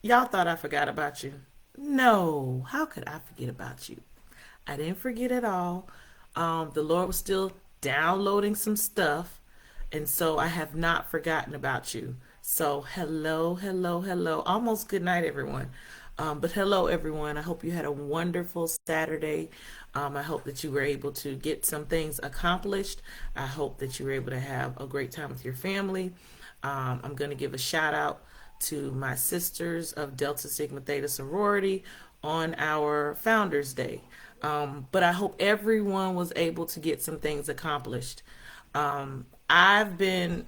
Y'all thought I forgot about you. No, how could I forget about you? I didn't forget at all. The Lord was still downloading some stuff, and so I have not forgotten about you. So, hello, hello, hello. Almost good night, everyone. But hello, everyone. I hope you had a wonderful Saturday. I hope that you were able to get some things accomplished. I hope that you were able to have a great time with your family. I'm going to give a shout out to my sisters of Delta Sigma Theta Sorority on our Founders Day. But I hope everyone was able to get some things accomplished. I've been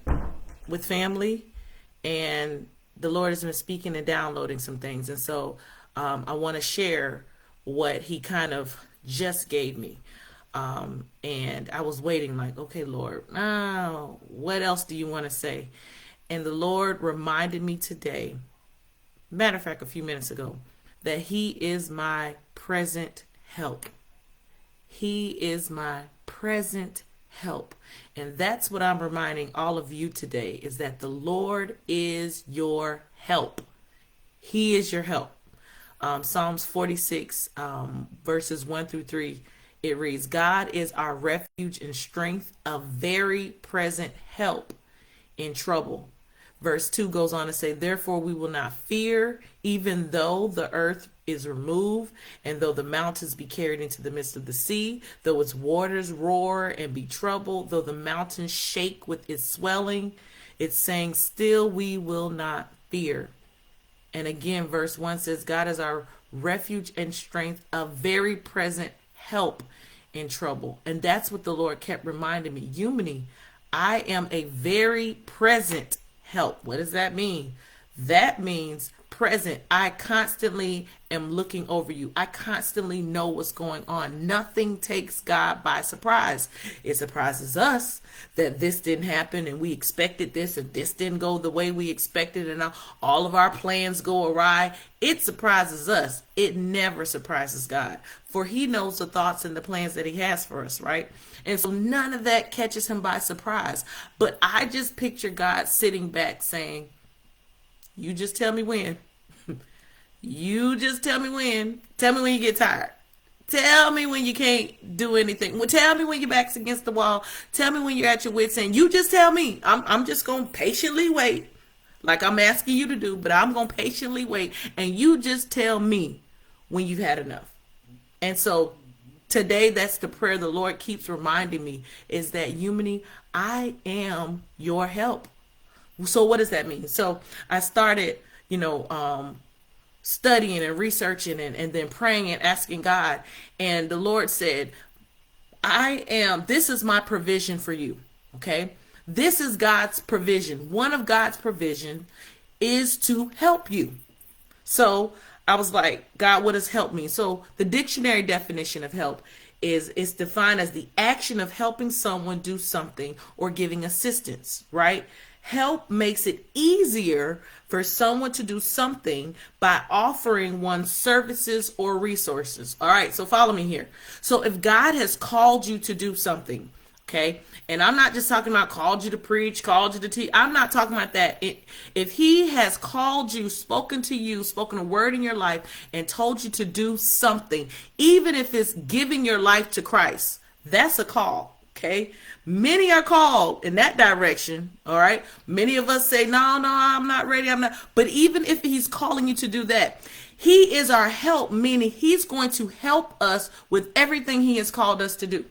with family, and the Lord has been speaking and downloading some things. And so I want to share what He kind of just gave me. And I was waiting, like, okay, Lord, what else do you want to say? And the Lord reminded me today, matter of fact, a few minutes ago, that He is my present help. He is my present help. And that's what I'm reminding all of you today, is that the Lord is your help. He is your help. Psalms 46, verses 1 through 3, it reads, God is our refuge and strength, a very present help in trouble. Verse 2 goes on to say, therefore we will not fear, even though the earth is removed, and though the mountains be carried into the midst of the sea, though its waters roar and be troubled, though the mountains shake with its swelling. It's saying, still we will not fear. And again, verse 1 says, God is our refuge and strength, a very present help in trouble. And that's what the Lord kept reminding me. Humany, I am a very present help. What does that mean? That means present. I constantly am looking over you. I constantly know what's going on. Nothing takes God by surprise. It surprises us that this didn't happen and we expected this and this didn't go the way we expected and all of our plans go awry. It surprises us. It never surprises God, for He knows the thoughts and the plans that He has for us, right? And so none of that catches Him by surprise. But I just picture God sitting back saying, you just tell me when. You just tell me when. Tell me when you get tired. Tell me when you can't do anything. Well, tell me when your back's against the wall. Tell me when you're at your wit's end. You just tell me. I'm just going to patiently wait, like I'm asking you to do, but I'm going to patiently wait. And you just tell me when you've had enough. And so today, that's the prayer the Lord keeps reminding me, is that, Humany, I am your help. So what does that mean? So I started, studying and researching and then praying and asking God. And the Lord said, this is my provision for you. Okay. This is God's provision. One of God's provision is to help you. So I was like, God, what does help mean? So the dictionary definition of help is defined as the action of helping someone do something or giving assistance, right? Help makes it easier for someone to do something by offering one services or resources. All right, so follow me here. So if God has called you to do something, okay, and I'm not just talking about called you to preach, called you to teach. I'm not talking about that. If He has called you, spoken to you, spoken a word in your life, and told you to do something, even if it's giving your life to Christ, that's a call. Okay. Many are called in that direction. All right. Many of us say, no, I'm not ready. I'm not. But even if He's calling you to do that, He is our help, meaning He's going to help us with everything He has called us to do.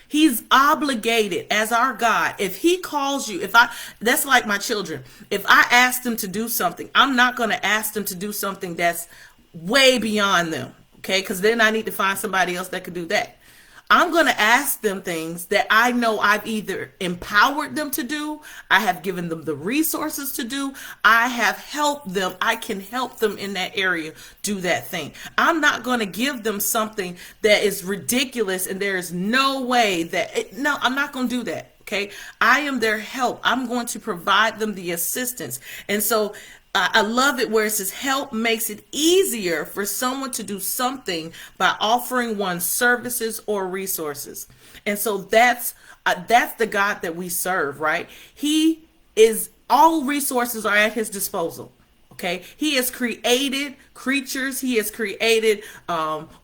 He's obligated as our God. If He calls you, that's like my children. If I ask them to do something, I'm not going to ask them to do something that's way beyond them. Okay. Because then I need to find somebody else that could do that. I'm going to ask them things that I know I've either empowered them to do, I have given them the resources to do, I have helped them, I can help them in that area do that thing. I'm not going to give them something that is ridiculous and there is no way no, I'm not going to do that. Okay. I am their help. I'm going to provide them the assistance. And so I love it where it says help makes it easier for someone to do something by offering one services or resources. And so that's the God that we serve, right? All resources are at His disposal. Okay, he has created creatures, he has created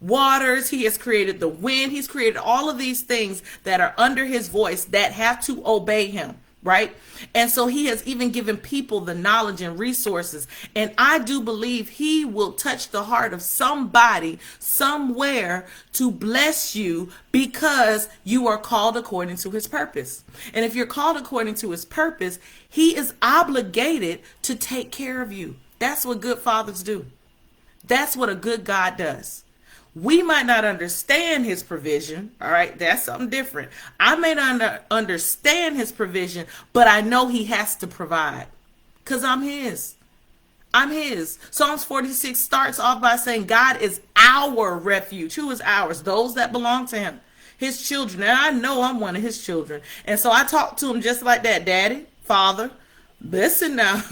waters, he has created the wind, he's created all of these things that are under his voice that have to obey him, right? And so he has even given people the knowledge and resources. And I do believe he will touch the heart of somebody somewhere to bless you because you are called according to his purpose. And if you're called according to his purpose, he is obligated to take care of you. That's what good fathers do. That's what a good God does. We might not understand his provision. All right. That's something different. I may not understand his provision, but I know he has to provide because I'm his. I'm his. Psalms 46 starts off by saying God is our refuge. Who is ours? Those that belong to him, his children. And I know I'm one of his children. And so I talk to him just like that. Daddy, Father, listen now.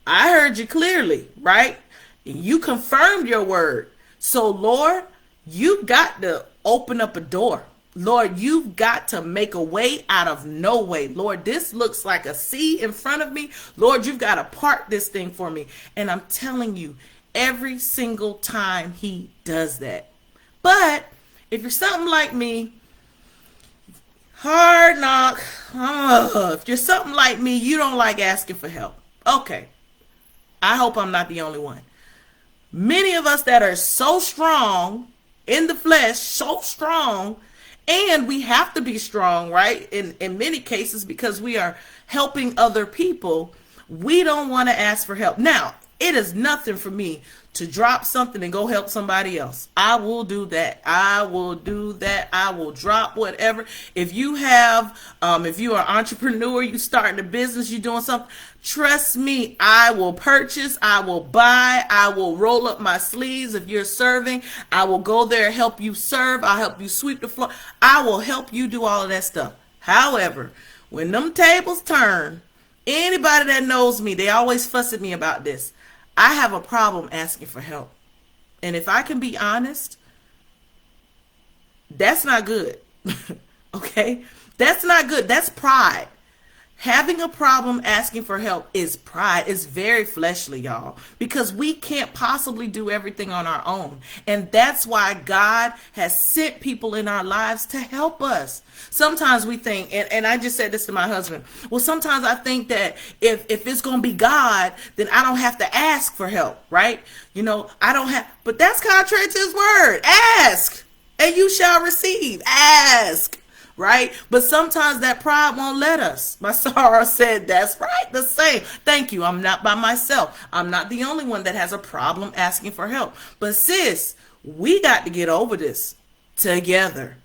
I heard you clearly, right? You confirmed your word. So Lord, you got to open up a door. Lord, you've got to make a way out of no way. Lord, this looks like a sea in front of me. Lord, you've got to part this thing for me. And I'm telling you, every single time he does that. But if you're something like me, hard knock, if you're something like me, you don't like asking for help. Okay. I hope I'm not the only one. Many of us that are so strong in the flesh, so strong, and we have to be strong, right? In many cases, because we are helping other people, we don't want to ask for help. Now, it is nothing for me to drop something and go help somebody else. I will do that. I will do that. I will drop whatever. If you have, if you are an entrepreneur, you starting a business, you doing something, trust me, I will purchase, I will buy, I will roll up my sleeves. If you're serving, I will go there and help you serve. I'll help you sweep the floor. I will help you do all of that stuff. However, when them tables turn, anybody that knows me, they always fuss at me about this. I have a problem asking for help. And if I can be honest, that's not good. Okay? That's not good. That's pride. Having a problem asking for help is pride. It's very fleshly, y'all, because we can't possibly do everything on our own. And that's why God has sent people in our lives to help us. Sometimes we think, and I just said this to my husband, well, sometimes I think that if it's going to be God, then I don't have to ask for help, right? You know, I don't have, but that's contrary to his word. Ask and you shall receive. Ask. Right? But sometimes that pride won't let us. My sorrow said, that's right, the same. Thank you. I'm not by myself. I'm not the only one that has a problem asking for help. But sis, we got to get over this together.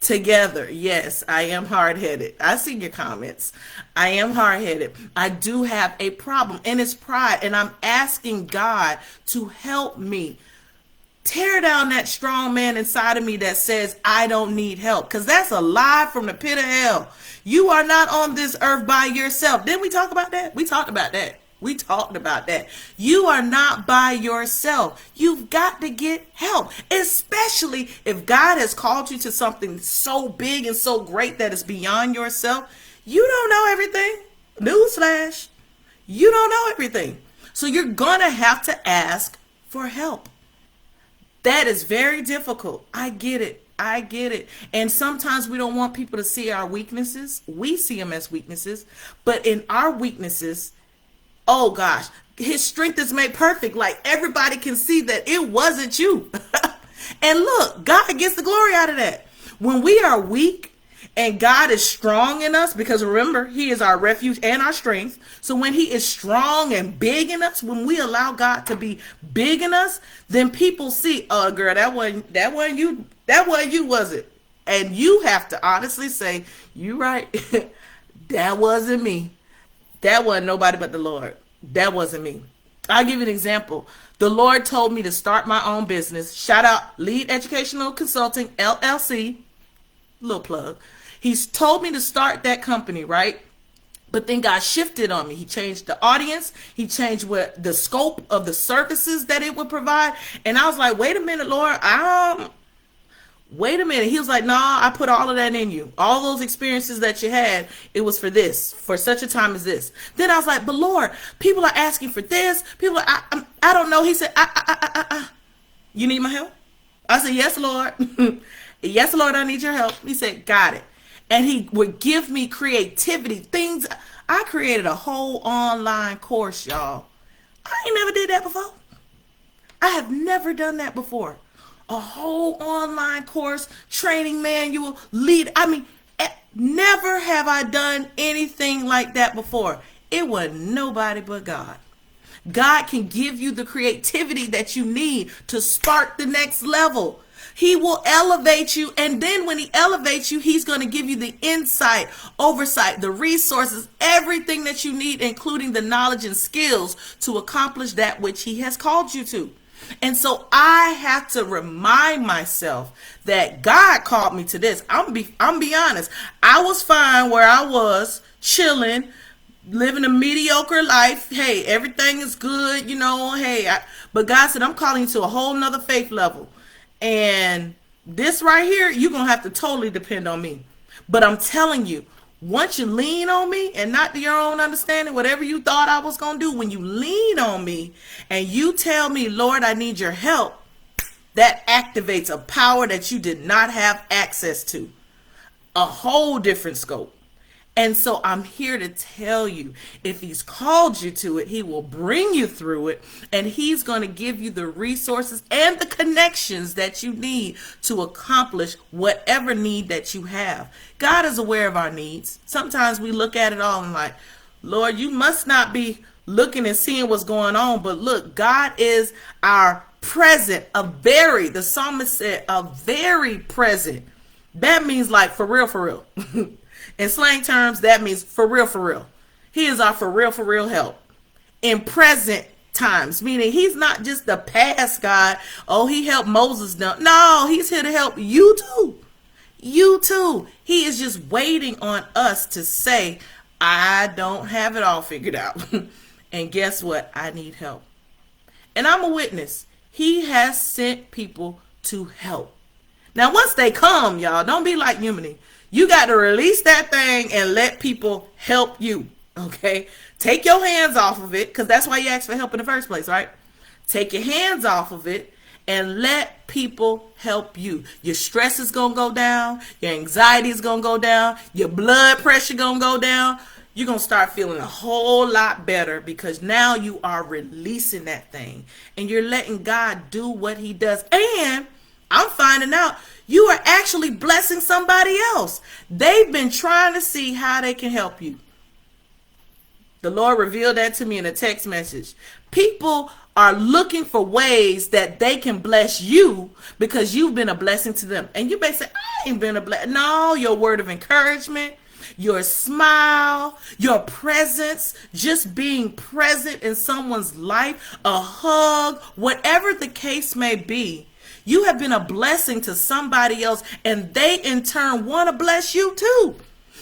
Together. Yes, I am hard-headed. I see your comments. I am hard-headed. I do have a problem, and it's pride. And I'm asking God to help me tear down that strong man inside of me that says I don't need help, because that's a lie from the pit of hell. You are not on this earth by yourself. Didn't we talk about that? We talked about that. We talked about that. You are not by yourself. You've got to get help, especially if God has called you to something so big and so great that is beyond yourself. You don't know everything. Newsflash. You don't know everything. So you're going to have to ask for help. That is very difficult. I get it. I get it. And sometimes we don't want people to see our weaknesses. We see them as weaknesses. But in our weaknesses, oh gosh, his strength is made perfect. Like everybody can see that it wasn't you. And look, God gets the glory out of that. When we are weak and God is strong in us, because remember, he is our refuge and our strength. So when he is strong and big in us, when we allow God to be big in us, then people see, oh girl, that wasn't you, was it? And you have to honestly say, you right. That wasn't me. That wasn't nobody but the Lord. That wasn't me. I'll give you an example. The Lord told me to start my own business. Shout out Lead Educational Consulting, LLC. Little plug. He's told me to start that company, right? But then God shifted on me. He changed the audience. He changed what the scope of the services that it would provide. And I was like, wait a minute, Lord, Wait a minute. He was like, nah, I put all of that in you. All those experiences that you had, it was for this, for such a time as this. Then I was like, but Lord, people are asking for this. People are, I don't know. He said, you need my help? I said, yes, Lord. Yes, Lord, I need your help. He said, got it. And he would give me creativity, things. I created a whole online course, y'all. I ain't never did that before. I have never done that before. A whole online course, training manual, lead. I mean, never have I done anything like that before. It was nobody but God. God can give you the creativity that you need to spark the next level. He will elevate you. And then when he elevates you, he's going to give you the insight, oversight, the resources, everything that you need, including the knowledge and skills to accomplish that which he has called you to. And so I have to remind myself that God called me to this. I'm be honest. I was fine where I was, chilling, living a mediocre life. Hey, everything is good, Hey, but God said, I'm calling you to a whole nother faith level. And this right here, you're going to have to totally depend on me. But I'm telling you, once you lean on me and not to your own understanding, whatever you thought I was going to do, when you lean on me and you tell me, Lord, I need your help, that activates a power that you did not have access to. A whole different scope. And so I'm here to tell you, if he's called you to it, he will bring you through it, and he's going to give you the resources and the connections that you need to accomplish whatever need that you have. God is aware of our needs. Sometimes we look at it all and like, Lord, you must not be looking and seeing what's going on. But look, God is our present, the psalmist said, a very present. That means like for real, for real. In slang terms, that means for real, for real. He is our for real help in present times, meaning he's not just the past God. Oh, he helped Moses now. No, he's here to help you too. You too. He is just waiting on us to say, I don't have it all figured out. And guess what? I need help. And I'm a witness. He has sent people to help. Now, once they come, y'all, don't be like Humany. You got to release that thing and let people help you, okay? Take your hands off of it, because that's why you asked for help in the first place, right? Take your hands off of it and let people help you. Your stress is going to go down. Your anxiety is going to go down. Your blood pressure going to go down. You're going to start feeling a whole lot better, because now you are releasing that thing and you're letting God do what he does. And I'm finding out you are actually blessing somebody else. They've been trying to see how they can help you. The Lord revealed that to me in a text message. People are looking for ways that they can bless you because you've been a blessing to them. And you may say, I ain't been a blessing. No, your word of encouragement, your smile, your presence, just being present in someone's life, a hug, whatever the case may be. You have been a blessing to somebody else, and they in turn want to bless you too.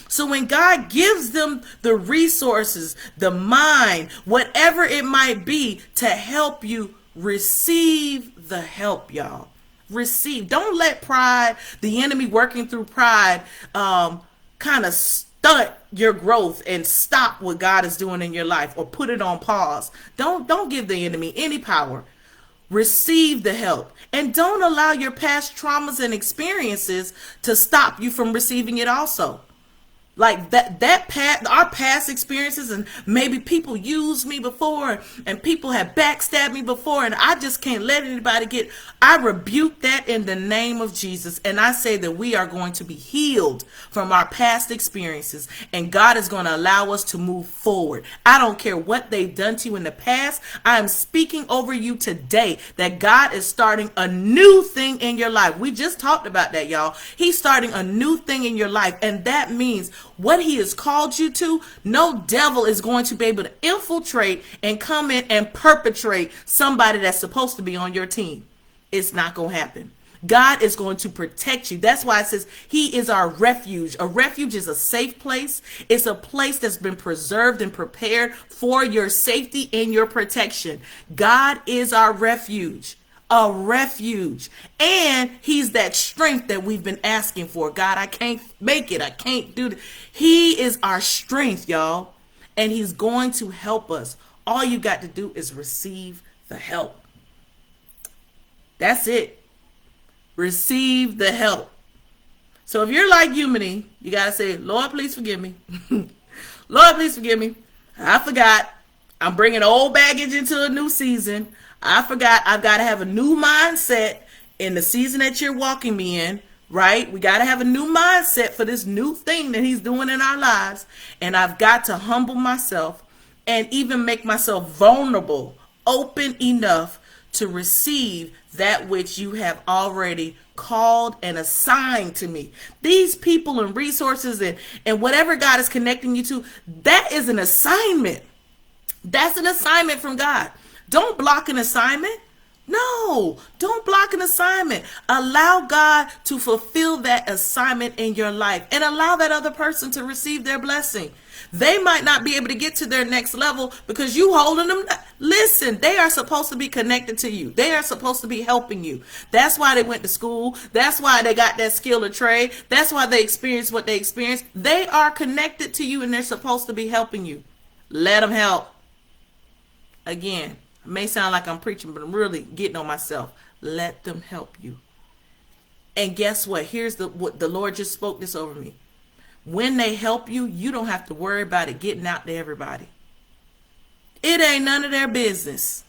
So when God gives them the resources, the mind, whatever it might be to help you, receive the help, y'all. Receive. Don't let pride, the enemy working through pride, kind of stunt your growth and stop what God is doing in your life or put it on pause. Don't give the enemy any power. Receive the help, and don't allow your past traumas and experiences to stop you from receiving it also. Like our past experiences, and maybe people used me before and people have backstabbed me before, and I just can't let anybody I rebuke that in the name of Jesus. And I say that we are going to be healed from our past experiences, and God is going to allow us to move forward. I don't care what they've done to you in the past. I am speaking over you today that God is starting a new thing in your life. We just talked about that, y'all. He's starting a new thing in your life, and that means what he has called you to, no devil is going to be able to infiltrate and come in and perpetrate somebody that's supposed to be on your team. It's not going to happen. God is going to protect you. That's why it says he is our refuge. A refuge is a safe place. It's a place that's been preserved and prepared for your safety and your protection. God is our refuge. a refuge. And he's that strength that we've been asking for. God, I can't make it. I can't do it. He is our strength, y'all. And he's going to help us. All you got to do is receive the help. That's it. Receive the help. So if you're like Unity, you got to say, Lord, please forgive me. Lord, please forgive me. I forgot. I'm bringing old baggage into a new season. I forgot. I've got to have a new mindset in the season that you're walking me in, right? We got to have a new mindset for this new thing that he's doing in our lives. And I've got to humble myself and even make myself vulnerable, open enough to receive that which you have already called and assigned to me. These people and resources and whatever God is connecting you to, that is an assignment. That's an assignment from God. Don't block an assignment. No, don't block an assignment. Allow God to fulfill that assignment in your life and allow that other person to receive their blessing. They might not be able to get to their next level because you holding them. Listen, they are supposed to be connected to you. They are supposed to be helping you. That's why they went to school. That's why they got that skill or trade. That's why they experienced what they experienced. They are connected to you and they're supposed to be helping you. Let them help. Again, it may sound like I'm preaching, but I'm really getting on myself. Let them help you. And guess what? Here's what the Lord just spoke this over me. When they help you, you don't have to worry about it getting out to everybody. It ain't none of their business.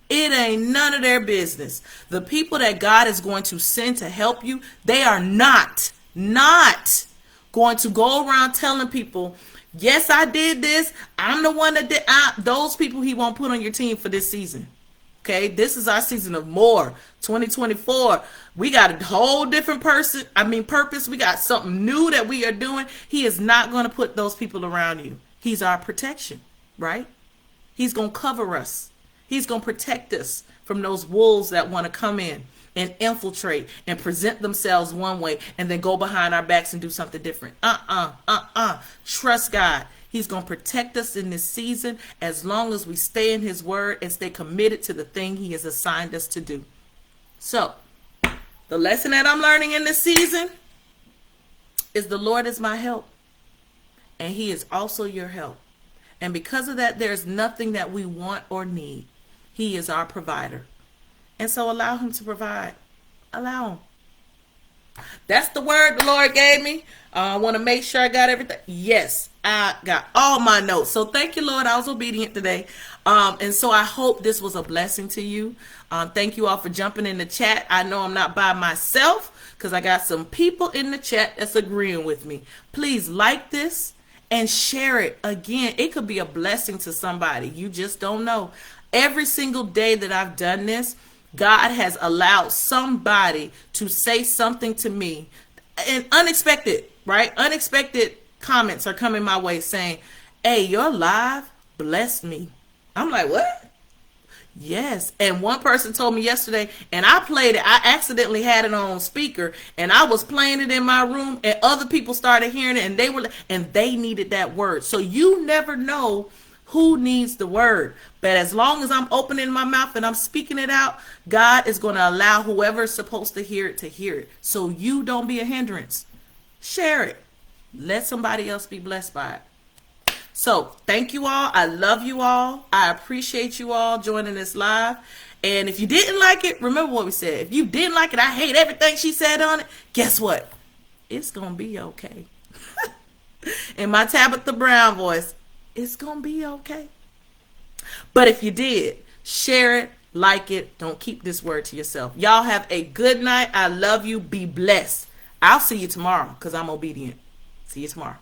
It ain't none of their business. The people that God is going to send to help you, they are not going to go around telling people, yes, I did this. I'm the one that did. Those people he won't put on your team for this season. Okay, this is our season of more. 2024. We got a whole different purpose. We got something new that we are doing. He is not going to put those people around you. He's our protection, right? He's going to cover us. He's going to protect us from those wolves that want to come in and infiltrate and present themselves one way and then go behind our backs and do something different. Trust God. He's going to protect us in this season as long as we stay in his word and stay committed to the thing he has assigned us to do. So, the lesson that I'm learning in this season is the Lord is my help. And he is also your help. And because of that, there's nothing that we want or need. He is our provider. And so allow him to provide. Allow him. That's the word the Lord gave me. I want to make sure I got everything. Yes, I got all my notes. So thank you, Lord. I was obedient today. And so I hope this was a blessing to you. Thank you all for jumping in the chat. I know I'm not by myself because I got some people in the chat that's agreeing with me. Please like this and share it. Again, it could be a blessing to somebody. You just don't know. Every single day that I've done this, God has allowed somebody to say something to me. And unexpected, right? Unexpected comments are coming my way saying, hey, your live blessed me. I'm like, what? Yes. And one person told me yesterday, and I played it. I accidentally had it on speaker, and I was playing it in my room, and other people started hearing it, and they needed that word. So you never know who needs the word. But as long as I'm opening my mouth and I'm speaking it out, God is going to allow whoever's supposed to hear it to hear it. So you don't be a hindrance. Share it. Let somebody else be blessed by it. So thank you all. I love you all. I appreciate you all joining this live. And if you didn't like it, remember what we said. If you didn't like it, I hate everything she said on it. Guess what? It's going to be okay. In my Tabitha Brown voice, it's going to be okay. But if you did, share it, like it. Don't keep this word to yourself. Y'all have a good night. I love you. Be blessed. I'll see you tomorrow because I'm obedient. See you tomorrow.